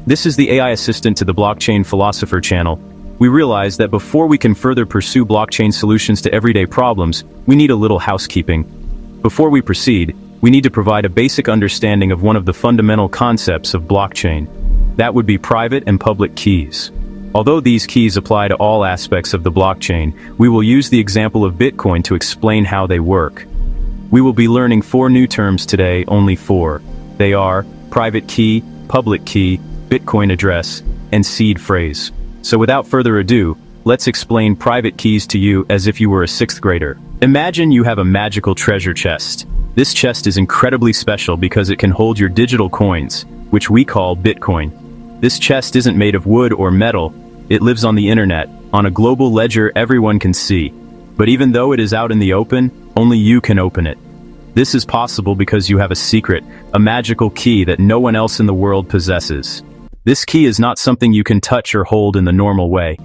This is the AI assistant to the Blockchain Philosopher channel. We realize that before we can further pursue blockchain solutions to everyday problems, we need a little housekeeping. Before we proceed, we need to provide a basic understanding of one of the fundamental concepts of blockchain. That would be private and public keys. Although these keys apply to all aspects of the blockchain, we will use the example of Bitcoin to explain how they work. We will be learning 4 new terms today, only 4. They are private key, public key, Bitcoin address, and seed phrase. So without further ado, let's explain private keys to you as if you were a 6th grader. Imagine you have a magical treasure chest. This chest is incredibly special because it can hold your digital coins, which we call Bitcoin. This chest isn't made of wood or metal. It lives on the internet, on a global ledger everyone can see. But even though it is out in the open, only you can open it. This is possible because you have a secret, a magical key that no one else in the world possesses. This key is not something you can touch or hold in the normal way.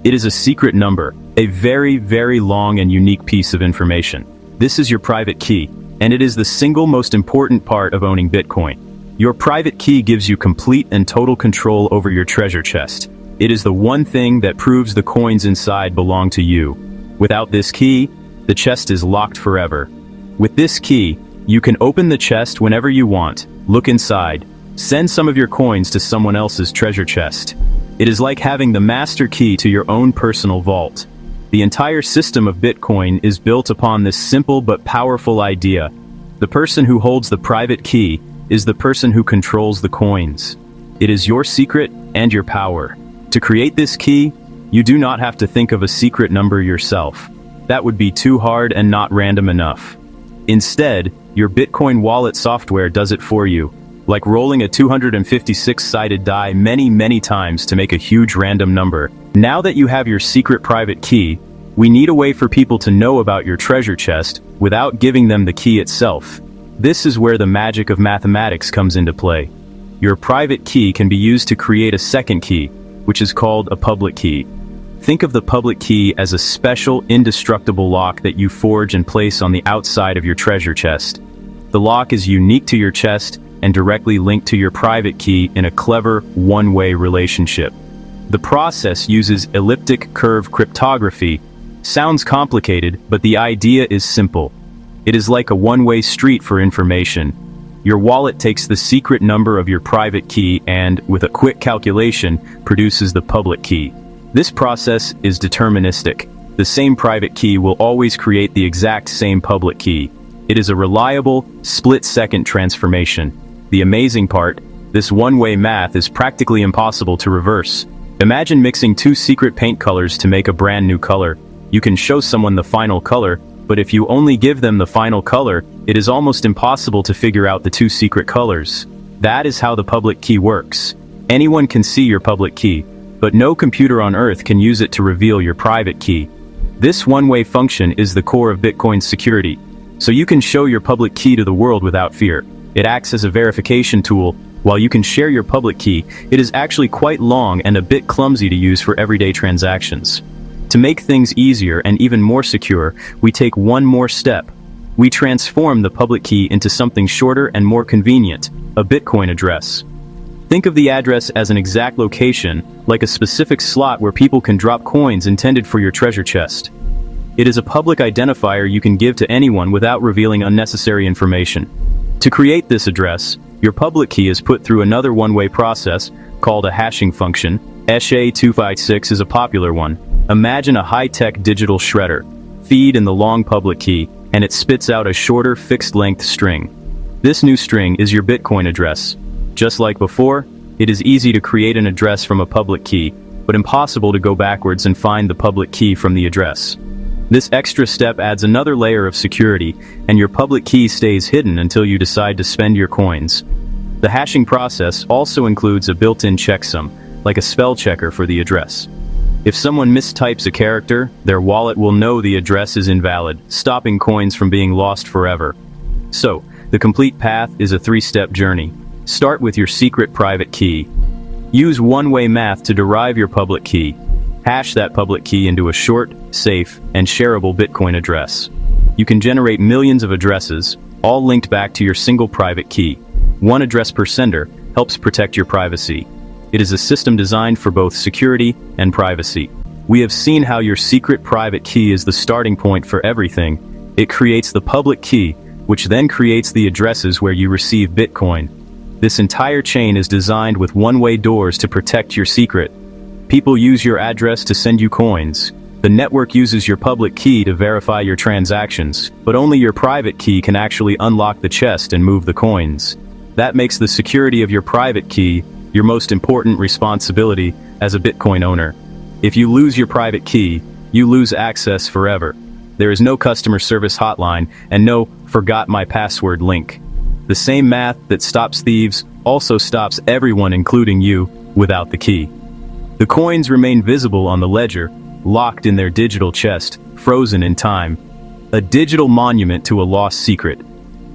It is a secret number, a very, very long and unique piece of information. This is your private key, and it is the single most important part of owning Bitcoin. Your private key gives you complete and total control over your treasure chest. It is the one thing that proves the coins inside belong to you. Without this key, the chest is locked forever. With this key, you can open the chest whenever you want, look inside, send some of your coins to someone else's treasure chest. It is like having the master key to your own personal vault. The entire system of Bitcoin is built upon this simple but powerful idea. The person who holds the private key is the person who controls the coins. It is your secret and your power. To create this key, you do not have to think of a secret number yourself. That would be too hard and not random enough. Instead, your Bitcoin wallet software does it for you, like rolling a 256-sided die many times to make a huge random number. Now that you have your secret private key, we need a way for people to know about your treasure chest without giving them the key itself. This is where the magic of mathematics comes into play. Your private key can be used to create a second key, which is called a public key. Think of the public key as a special, indestructible lock that you forge and place on the outside of your treasure chest. The lock is unique to your chest and directly linked to your private key in a clever, one-way relationship. The process uses elliptic curve cryptography. Sounds complicated, but the idea is simple. It is like a one-way street for information. Your wallet takes the secret number of your private key and, with a quick calculation, produces the public key. This process is deterministic. The same private key will always create the exact same public key. It is a reliable, split-second transformation. The amazing part, this one-way math is practically impossible to reverse. Imagine mixing 2 secret paint colors to make a brand new color. You can show someone the final color, but if you only give them the final color, it is almost impossible to figure out the 2 secret colors. That is how the public key works. Anyone can see your public key, but no computer on Earth can use it to reveal your private key. This one-way function is the core of Bitcoin's security, so you can show your public key to the world without fear. It acts as a verification tool. While you can share your public key, it is actually quite long and a bit clumsy to use for everyday transactions. To make things easier and even more secure, we take one more step. We transform the public key into something shorter and more convenient, a Bitcoin address. Think of the address as an exact location, like a specific slot where people can drop coins intended for your treasure chest. It is a public identifier you can give to anyone without revealing unnecessary information. To create this address, your public key is put through another one-way process, called a hashing function. SHA-256 is a popular one. Imagine a high-tech digital shredder. Feed in the long public key, and it spits out a shorter fixed-length string. This new string is your Bitcoin address. Just like before, it is easy to create an address from a public key, but impossible to go backwards and find the public key from the address. This extra step adds another layer of security, and your public key stays hidden until you decide to spend your coins. The hashing process also includes a built-in checksum, like a spell checker for the address. If someone mistypes a character, their wallet will know the address is invalid, stopping coins from being lost forever. So, the complete path is a 3-step journey. Start with your secret private key. Use one-way math to derive your public key. Hash that public key into a short, safe, and shareable Bitcoin address. You can generate millions of addresses, all linked back to your single private key. One address per sender helps protect your privacy. It is a system designed for both security and privacy. We have seen how your secret private key is the starting point for everything. It creates the public key, which then creates the addresses where you receive Bitcoin. This entire chain is designed with one-way doors to protect your secret. People use your address to send you coins. The network uses your public key to verify your transactions, but only your private key can actually unlock the chest and move the coins. That makes the security of your private key your most important responsibility as a Bitcoin owner. If you lose your private key, you lose access forever. There is no customer service hotline and no "forgot my password" link. The same math that stops thieves also stops everyone, including you, without the key. The coins remain visible on the ledger, locked in their digital chest, frozen in time. A digital monument to a lost secret.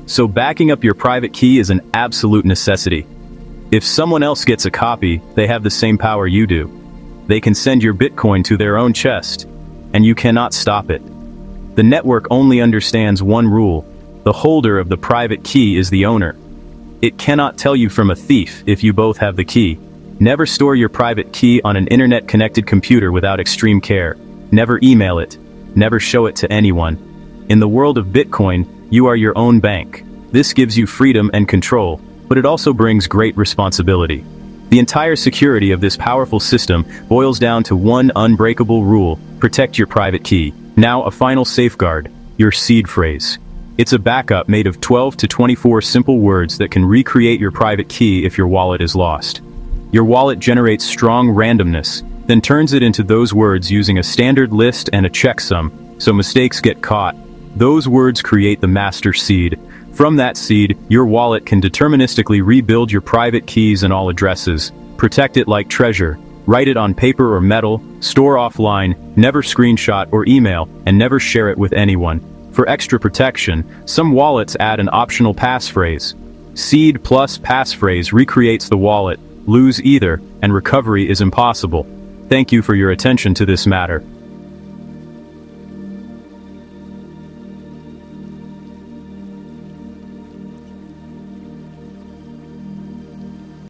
So backing up your private key is an absolute necessity. If someone else gets a copy, they have the same power you do. They can send your Bitcoin to their own chest, and you cannot stop it. The network only understands one rule: the holder of the private key is the owner. It cannot tell you from a thief if you both have the key. Never store your private key on an internet-connected computer without extreme care. Never email it. Never show it to anyone. In the world of Bitcoin, you are your own bank. This gives you freedom and control, but it also brings great responsibility. The entire security of this powerful system boils down to one unbreakable rule: protect your private key. Now a final safeguard: your seed phrase. It's a backup made of 12 to 24 simple words that can recreate your private key if your wallet is lost. Your wallet generates strong randomness, then turns it into those words using a standard list and a checksum, so mistakes get caught. Those words create the master seed. From that seed, your wallet can deterministically rebuild your private keys and all addresses. Protect it like treasure. Write it on paper or metal, store offline, never screenshot or email, and never share it with anyone. For extra protection, some wallets add an optional passphrase. Seed plus passphrase recreates the wallet. Lose either, and recovery is impossible. Thank you for your attention to this matter.